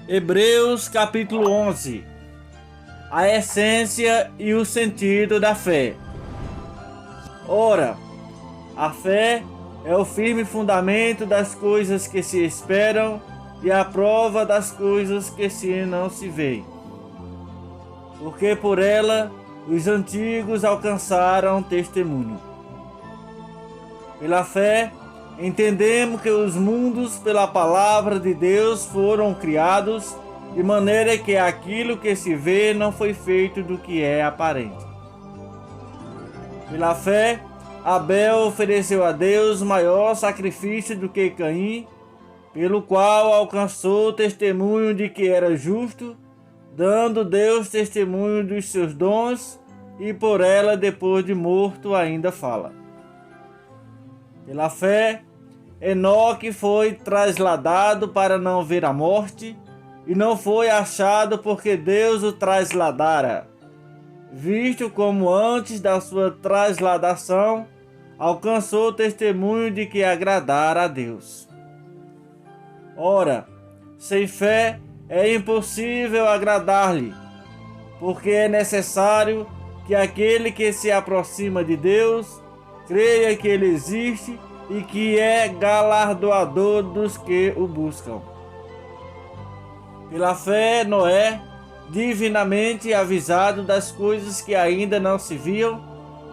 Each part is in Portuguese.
Hebreus capítulo 11. A essência e o sentido da fé. Ora, a fé é o firme fundamento das coisas que se esperam e a prova das coisas que não se veem. Porque por ela os antigos alcançaram testemunho. Pela fé, entendemos que os mundos pela palavra de Deus foram criados, de maneira que aquilo que se vê não foi feito do que é aparente. Pela fé, Abel ofereceu a Deus maior sacrifício do que Caim, pelo qual alcançou testemunho de que era justo, dando Deus testemunho dos seus dons, e por ela, depois de morto, ainda fala. Pela fé, Enoque foi trasladado para não ver a morte, e não foi achado porque Deus o trasladara, visto como antes da sua trasladação alcançou o testemunho de que agradara a Deus. Ora, sem fé é impossível agradar-lhe, porque é necessário que aquele que se aproxima de Deus creia que ele existe e que é galardoador dos que o buscam. Pela fé, Noé, divinamente avisado das coisas que ainda não se viam,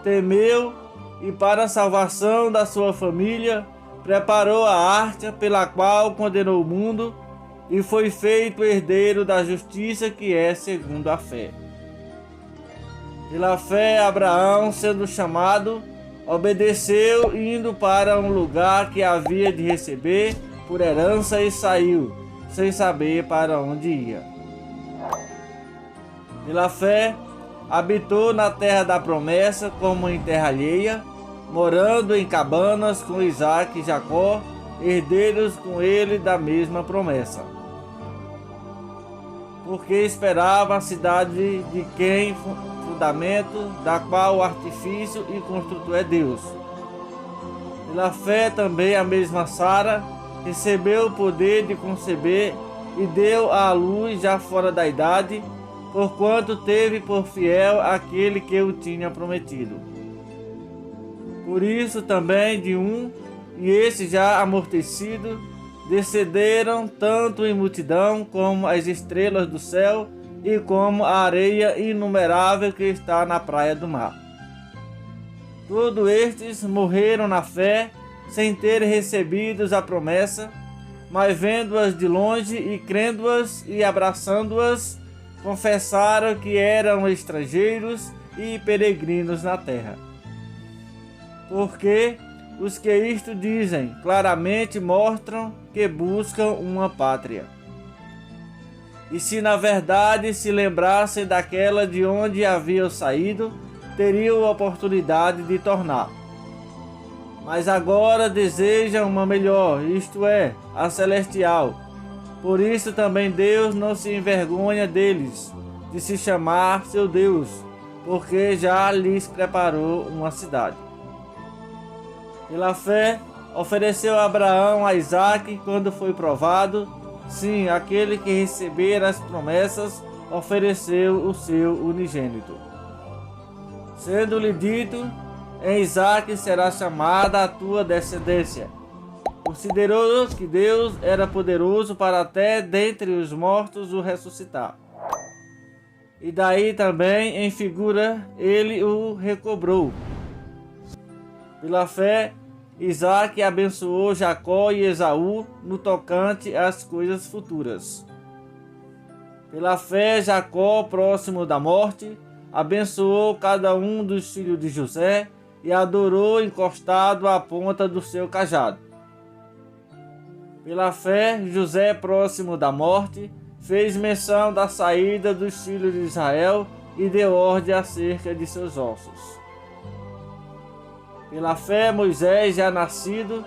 temeu e, para a salvação da sua família, preparou a arca pela qual condenou o mundo e foi feito herdeiro da justiça que é segundo a fé. Pela fé, Abraão, sendo chamado, obedeceu, indo para um lugar que havia de receber por herança, e saiu, sem saber para onde ia. Pela fé, habitou na terra da promessa como em terra alheia, morando em cabanas com Isaque e Jacó, herdeiros com ele da mesma promessa. Porque esperava a cidade de quem fundamento, da qual o artifício e construtor é Deus. Pela fé também a mesma Sara recebeu o poder de conceber e deu à luz já fora da idade, porquanto teve por fiel aquele que o tinha prometido. Por isso também de um, e esse já amortecido, descenderam tanto em multidão como as estrelas do céu e como a areia inumerável que está na praia do mar. Todos estes morreram na fé, sem ter recebido a promessa, mas vendo-as de longe e crendo-as e abraçando-as, confessaram que eram estrangeiros e peregrinos na terra. Porque os que isto dizem claramente mostram que buscam uma pátria. E se na verdade se lembrassem daquela de onde haviam saído, teriam oportunidade de tornar. Mas agora desejam uma melhor, isto é, a celestial. Por isso também Deus não se envergonha deles, de se chamar seu Deus, porque já lhes preparou uma cidade. Pela fé, ofereceu Abraão a Isaque quando foi provado. Sim, aquele que recebera as promessas ofereceu o seu unigênito. Sendo-lhe dito, em Isaque será chamada a tua descendência. Considerou que Deus era poderoso para até dentre os mortos o ressuscitar. E daí também, em figura, ele o recobrou. Pela fé, Isaque abençoou Jacó e Esaú no tocante às coisas futuras. Pela fé, Jacó, próximo da morte, abençoou cada um dos filhos de José e adorou encostado à ponta do seu cajado. Pela fé, José, próximo da morte, fez menção da saída dos filhos de Israel e deu ordem acerca de seus ossos. Pela fé, Moisés, já nascido,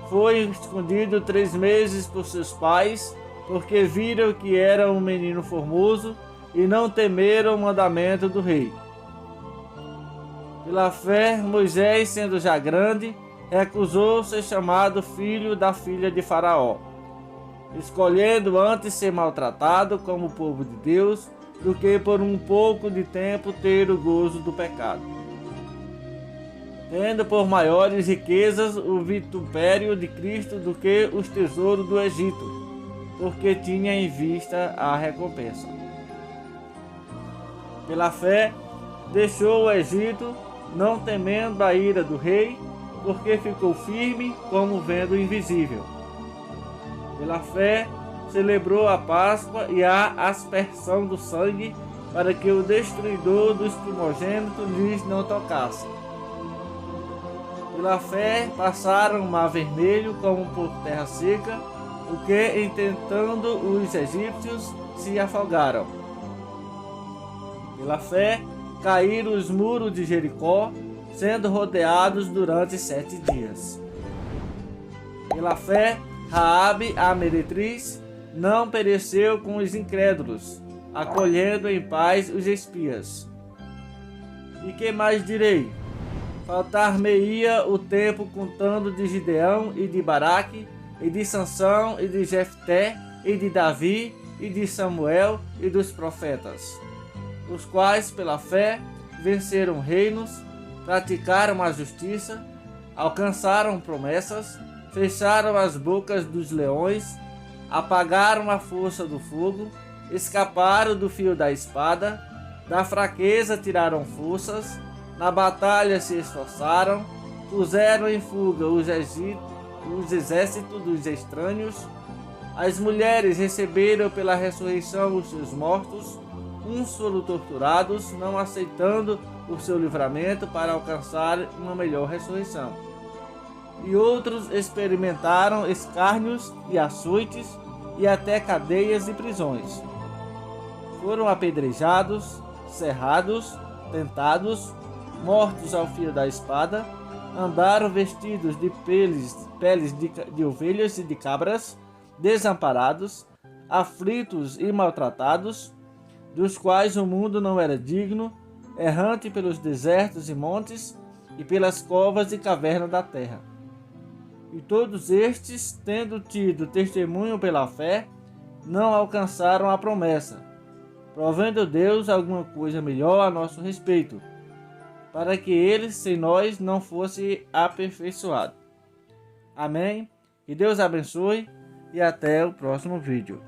foi escondido 3 meses por seus pais, porque viram que era um menino formoso e não temeram o mandamento do rei. Pela fé, Moisés, sendo já grande, recusou ser chamado filho da filha de Faraó. escolhendo antes ser maltratado como povo de Deus, do que por um pouco de tempo ter o gozo do pecado, tendo por maiores riquezas o vitupério de Cristo do que os tesouros do Egito, porque tinha em vista a recompensa. Pela fé, deixou o Egito, não temendo a ira do rei, porque ficou firme como vendo o invisível. Pela fé, celebrou a Páscoa e a aspersão do sangue, para que o destruidor dos primogênitos lhes não tocasse. Pela fé, passaram o mar vermelho como por terra seca, o que, intentando os egípcios, se afogaram. Pela fé, caíram os muros de Jericó, sendo rodeados durante 7 dias. Pela fé, Raabe, a meretriz, não pereceu com os incrédulos, acolhendo em paz os espias. E que mais direi? Faltar-me-ia o tempo contando de Gideão e de Baraque, e de Sansão e de Jefté, e de Davi, e de Samuel e dos profetas, os quais pela fé venceram reinos, praticaram a justiça, alcançaram promessas, fecharam as bocas dos leões, apagaram a força do fogo, escaparam do fio da espada, da fraqueza tiraram forças, na batalha se esforçaram, puseram em fuga os exércitos dos estranhos. As mulheres receberam pela ressurreição os seus mortos, uns foram torturados, não aceitando o seu livramento para alcançar uma melhor ressurreição. E outros experimentaram escárnios e açoites e até cadeias e prisões. Foram apedrejados, cerrados, tentados, mortos ao fio da espada, andaram vestidos de peles de ovelhas e de cabras, desamparados, aflitos e maltratados, dos quais o mundo não era digno, errante pelos desertos e montes, e pelas covas e cavernas da terra. E todos estes, tendo tido testemunho pela fé, não alcançaram a promessa, provendo Deus alguma coisa melhor a nosso respeito, para que ele sem nós não fosse aperfeiçoado. Amém? Que Deus abençoe e até o próximo vídeo.